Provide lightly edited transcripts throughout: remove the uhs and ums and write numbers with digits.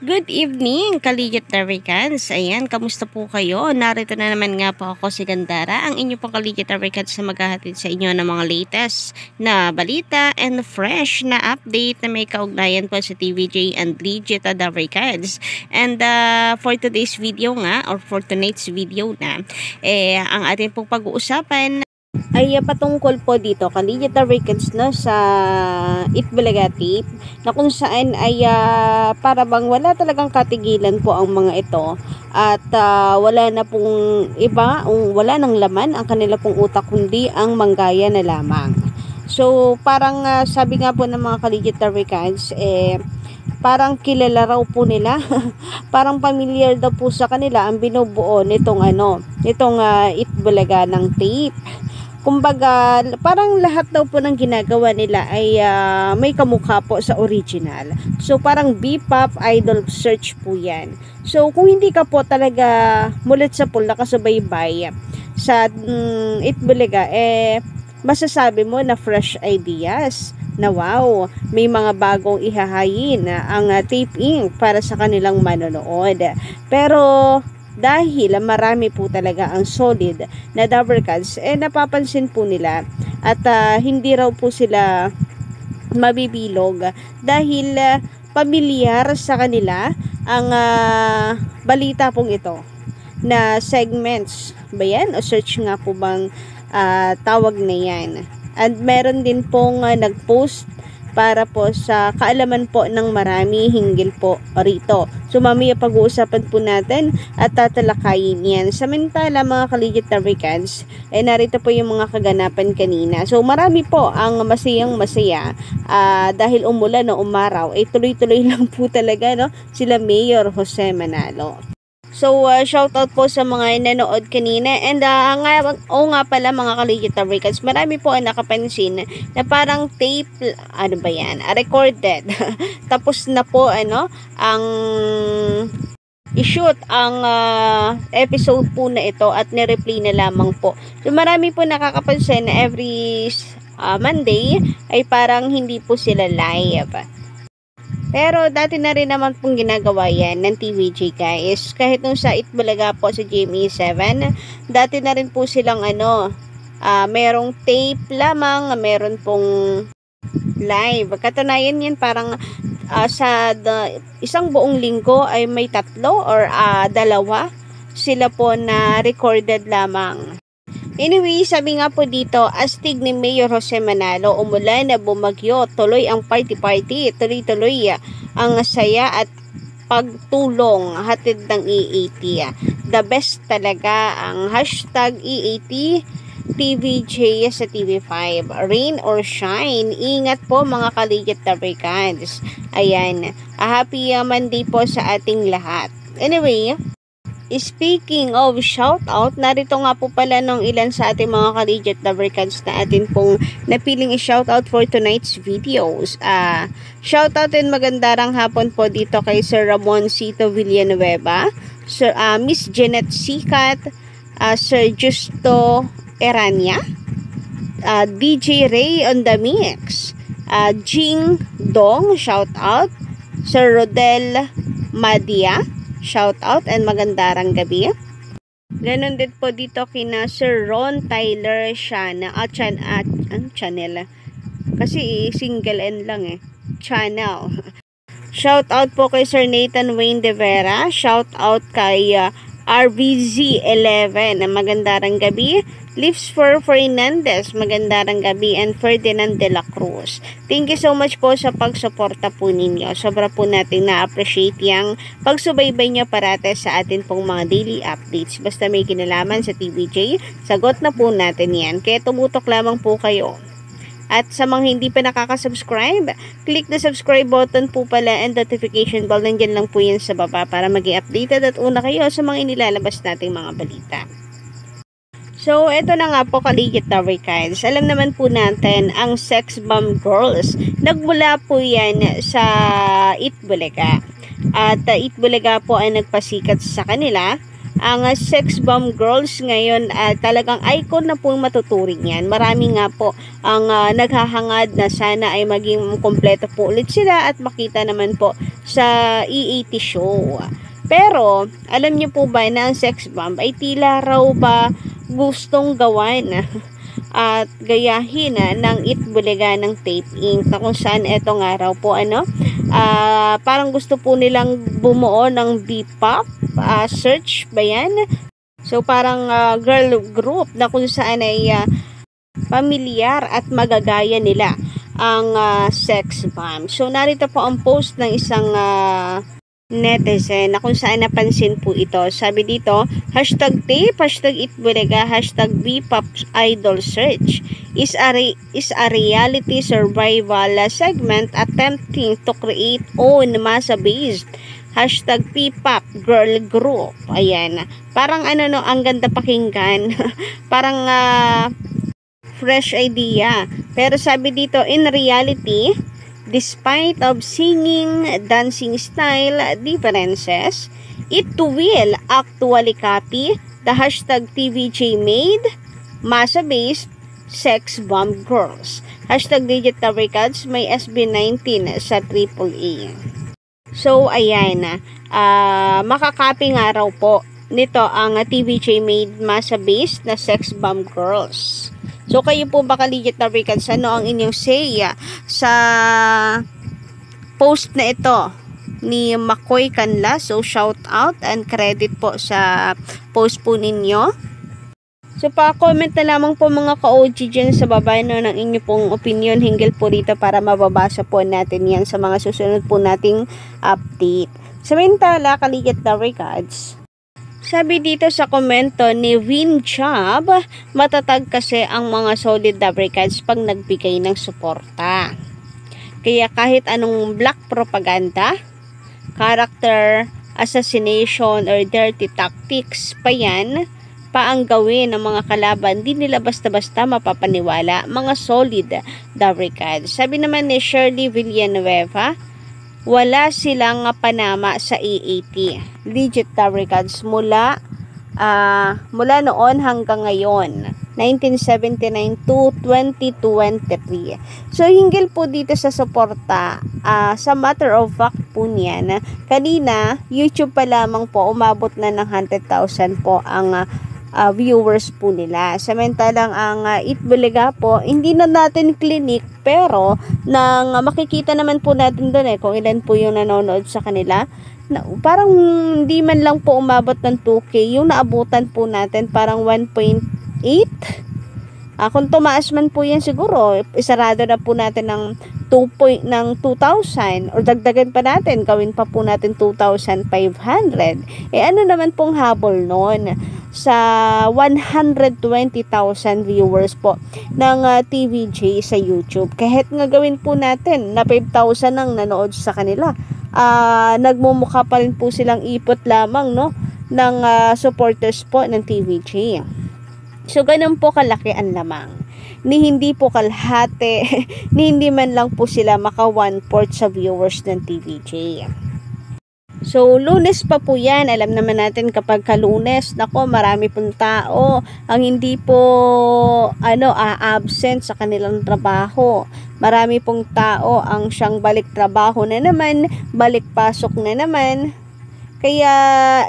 Good evening, Kaligit Tarikans. Ayan, kamusta po kayo? Narito na naman nga po ako si Gandara, ang inyo pong Kaligit Tarikans na maghahatid sa inyo ng mga latest na balita and fresh na update na may kaugnayan po sa TVJ and Legit Tarikans. And for today's video nga, or for tonight's video na, ang ating pong pag-uusapan ay patungkol po dito Kaligit Tarikans no, sa Itbulaga Tape na kung saan ay para bang wala talagang katigilan po ang mga ito at wala na pong iba, wala nang laman ang kanila pong utak kundi ang manggaya na lamang. So parang sabi nga po ng mga Kaligit Tarikans parang kilala raw po nila parang familiar daw po sa kanila ang binubuo nitong Itbulaga ng tape. Kumbaga, parang lahat daw po ng ginagawa nila ay may kamukha po sa original. So, parang B-pop idol search po yan. So, kung hindi ka po talaga mulit sa pool nakasubaybay sa Itbulaga, masasabi mo na fresh ideas. Na wow, may mga bagong ihahayin ang Tape Inc. para sa kanilang manonood. Pero, dahil marami po talaga ang solid na Dabarkads, napapansin po nila at hindi raw po sila mabibilog dahil pamilyar sa kanila ang balita pong ito na segments ba yan o search nga po bang tawag na yan. And meron din pong nagpost para po sa kaalaman po ng marami hinggil po rito. So mamaya pag-uusapan po natin at tatalakayin yan. Samantala mga Kaligit Tarikans, narito po yung mga kaganapan kanina. So marami po ang masayang masaya dahil umulan o umaraw. Tuloy-tuloy lang po talaga no, sila Mayor Jose Manalo. So, shout out po sa mga nanood kanina. And nga pala mga Kaligit Tarikans, marami po ang nakapansin na parang tape, ano ba yan, recorded. Tapos na po, ang i-shoot ang episode po na ito at ni-replay na lamang po. So, marami po nakakapansin na every Monday ay parang hindi po sila live. Pero dati na rin naman pong ginagawa yan ng TVJ guys. Kahit nung sa Itbulaga po sa GMA7, dati na rin po silang merong tape lamang, meron pong live. Katunayan yan parang sa isang buong linggo ay may 3 or 2 sila po na recorded lamang. Anyway, sabi nga po dito, astig ni Mayor Jose Manalo, umulan na bumagyo, tuloy ang party-party, tuloy-tuloy ang saya at pagtulong hatid ng EAT. The best talaga ang hashtag EAT TVJ sa TV5. Rain or shine, ingat po mga Kaligit Tarikans. Ayan, happy Monday po sa ating lahat. Anyway, speaking of shoutout, narito nga po pala ng ilan sa ating mga Kaligit Tarikans na atin pong napiling i-shoutout for tonight's videos. Shoutout and magandang hapon po dito kay Sir Ramon Cito Villanueva, Sir, Miss Jeanette Sikat, Sir Justo Erania, DJ Ray on the Mix, Jing Dong, shoutout, Sir Rodel Madia, shout out and magandang gabi. Ganon din po dito kina Sir Ron Tyler Shana channel. Kasi single N lang channel. Shout out po kay Sir Nathan Wayne De Vera. Shout out kay RVZ11 magandang gabi. Lives for Fernandez, magandang gabi, and Ferdinand de la Cruz. Thank you so much po sa pagsuporta po ninyo. Sobra po natin na-appreciate yung pagsubaybay nyo parate sa atin pong mga daily updates. Basta may kinalaman sa TVJ, sagot na po natin yan. Kaya tumutok lamang po kayo. At sa mga hindi pa nakaka-subscribe, click the subscribe button po pala and notification bell. Nandyan lang po yan sa baba para maging updated at una kayo sa mga inilalabas nating mga balita. So, eto na nga po Kaligit Tarikans. Alam naman po natin ang Sex Bomb Girls. Nagmula po yan sa Itbulaga. At Itbulaga po ay nagpasikat sa kanila ang sex bomb girls ngayon talagang icon na pong matuturing yan. Marami nga po ang naghahangad na sana ay maging kompleto po ulit sila at makita naman po sa EAT show. Pero alam niyo po ba na ang sex bomb ay tila raw ba gustong gawan at gayahin ng Itbulaga ng Tape Inc. na kung saan eto nga raw po parang gusto po nilang bumuo ng B-pop search ba yan? So parang girl group na kung saan ay pamilyar at magagaya nila ang sex bomb. So narito po ang post ng isang netizen na kung saan napansin po ito. Sabi dito, #tape, #itbulaga, #bpop idol search is a reality survival segment attempting to create own masa-based #ppop girl group. Ayan. Parang ang ganda pakinggan. Parang fresh idea. Pero sabi dito, in reality, despite of singing, dancing style differences, it will actually copy the #TVJ made masa-based sex bomb girls. #digital records may SB19 sa AAA. So, ayan makakapi nga raw po nito ang TVJ made masa-based na sex bomb girls. So, kayo po ba kaligit na records, ano ang inyong say sa post na ito ni Makoy Canla? So, shout out and credit po sa post po ninyo. So, pa-comment na lamang po mga ka-OG dyan sa baba ng inyo pong opinion hinggil po rito para mababasa po natin yan sa mga susunod po nating update. Samantala, kaligit na records, sabi dito sa komento ni Win Chab, matatag kasi ang mga solid lubricants pag nagbigay ng suporta. Kaya kahit anong black propaganda, character assassination or dirty tactics pa yan, pa ang gawin ng mga kalaban, di nila basta-basta mapapaniwala mga solid lubricants. Sabi naman ni Shirley Villanueva, wala silang panama sa EAT. Legit lubricants mula noon hanggang ngayon. 1979 to 2023. So, hinggil po dito sa suporta, sa matter of fact po niyan, kanina, YouTube pa lamang po, umabot na ng 100,000 po ang viewers po nila. Samantalang ang Itbulaga po, hindi na natin clinic, pero nang makikita naman po natin doon kung ilan po yung nanonood sa kanila, parang hindi man lang po umabot ng 2K, yung naabutan po natin parang 1.8. Kung tumaas man po yan siguro, isarado na po natin ng 2,000 or dagdagan pa natin, gawin pa po natin 2,500. Ano naman pong habol noon sa 120,000 viewers po ng TVJ sa YouTube. Kahit nga gawin po natin na 5,000 ang nanood sa kanila, nagmumukha pa rin po silang ipot lamang ng supporters po ng TVJ. So, ganun po kalaki ang lamang. Ni hindi po kalahati, ni hindi man lang po sila maka 1/4 sa viewers ng TVJ. So, Lunes pa po yan. Alam naman natin kapag ka-Lunes, nako, marami pong tao ang hindi po absent sa kanilang trabaho. Marami pong tao ang siyang balik trabaho na naman, balik pasok na naman. Kaya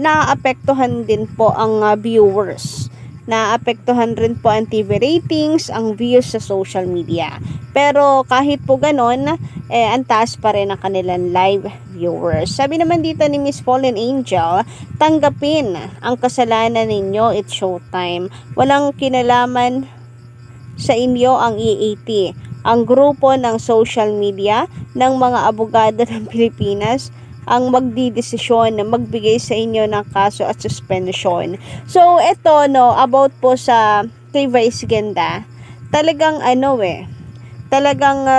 naaapektuhan din po ang viewers. Naapektuhan rin po ang TV ratings, ang views sa social media. Pero kahit po ganon, ang taas pa rin ang kanilang live viewers. Sabi naman dito ni Miss Fallen Angel, tanggapin ang kasalanan ninyo, it's showtime. Walang kinalaman sa inyo ang EAT, ang grupo ng social media ng mga abogado ng Pilipinas ang magdidesisyon na magbigay sa inyo ng kaso at suspension. So, ito, about po sa kay Vice Ganda, talagang talagang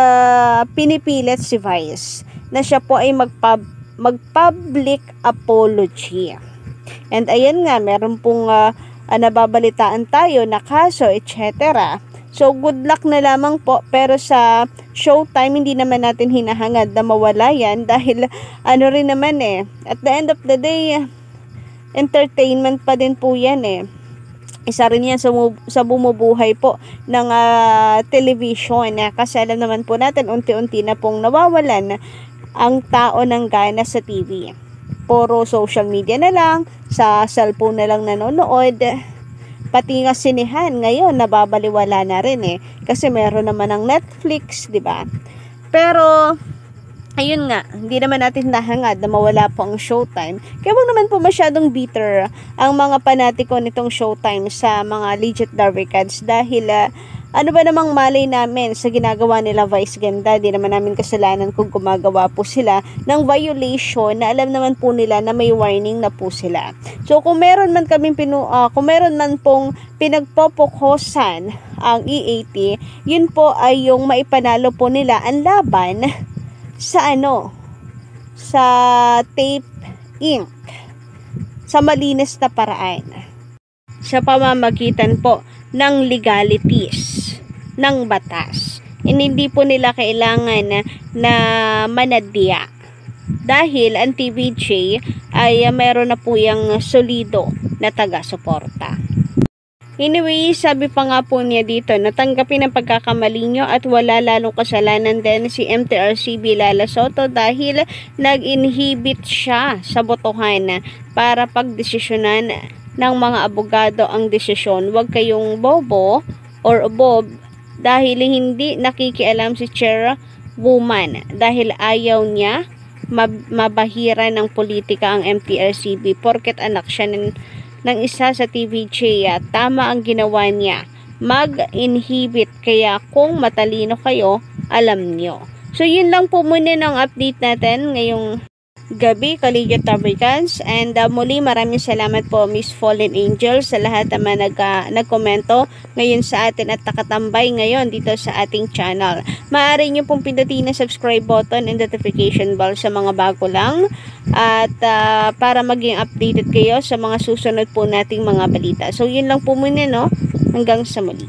pinipilit si Vice na siya po ay mag-public apology. And ayan nga, meron pong nababalitaan tayo na kaso, etc. So, good luck na lamang po. Pero sa showtime, hindi naman natin hinahangad na mawala yan dahil rin naman at the end of the day, entertainment pa din po yan eh. Isa rin yan sa bumubuhay po ng television. Kasi alam naman po natin, unti-unti na pong nawawalan ang tao ng gana sa TV. Puro social media na lang, sa cellphone na lang nanonood. Pati nga sinehan ngayon, nababaliwala na rin eh. Kasi meron naman ng Netflix, di ba? Pero ayun nga, hindi naman natin nahangad na mawala po ang Showtime. Kaya wag naman po masyadong bitter ang mga panatiko nitong Showtime sa mga legit Derby Cats dahil ano ba namang malay namin sa ginagawa nila Vice Ganda. Di naman namin kasalanan kung gumagawa po sila ng violation na alam naman po nila na may warning na po sila. So kung meron man pong pinagpopokosan ang E80, yun po ay yung maipanalo po nila ang laban sa sa Tape Inc. Sa malinis na paraan. Sa pamamagitan po ng legalities ng batas. Hindi po nila kailangan na manadya. Dahil ang TVJ ay meron na po yung solido na taga-suporta. Anyway, sabi pa nga po niya dito, natanggapin ang pagkakamali nyo at wala lalong kasalanan din si MTRCB Lala Soto dahil nag-inhibit siya sa botohan para pagdesisyonan ng mga abogado ang desisyon. Huwag kayong bobo or bob dahil hindi nakikialam si chairwoman dahil ayaw niya mabahira ng politika ang MTRCB porket anak siya ng isa sa TVJ. Tama ang ginawa niya, mag-inhibit, kaya kung matalino kayo, alam nyo. So yun lang po muna ng update natin ngayong gabi, Collegiate Fabricants. And muli maraming salamat po Miss Fallen Angel sa lahat naman nagkomento ngayon sa atin at nakatambay ngayon dito sa ating channel. Maaari nyo pong pindutin na subscribe button and notification bell sa mga bago lang at para maging updated kayo sa mga susunod po nating mga balita. So yun lang po muna, no? Hanggang sa muli.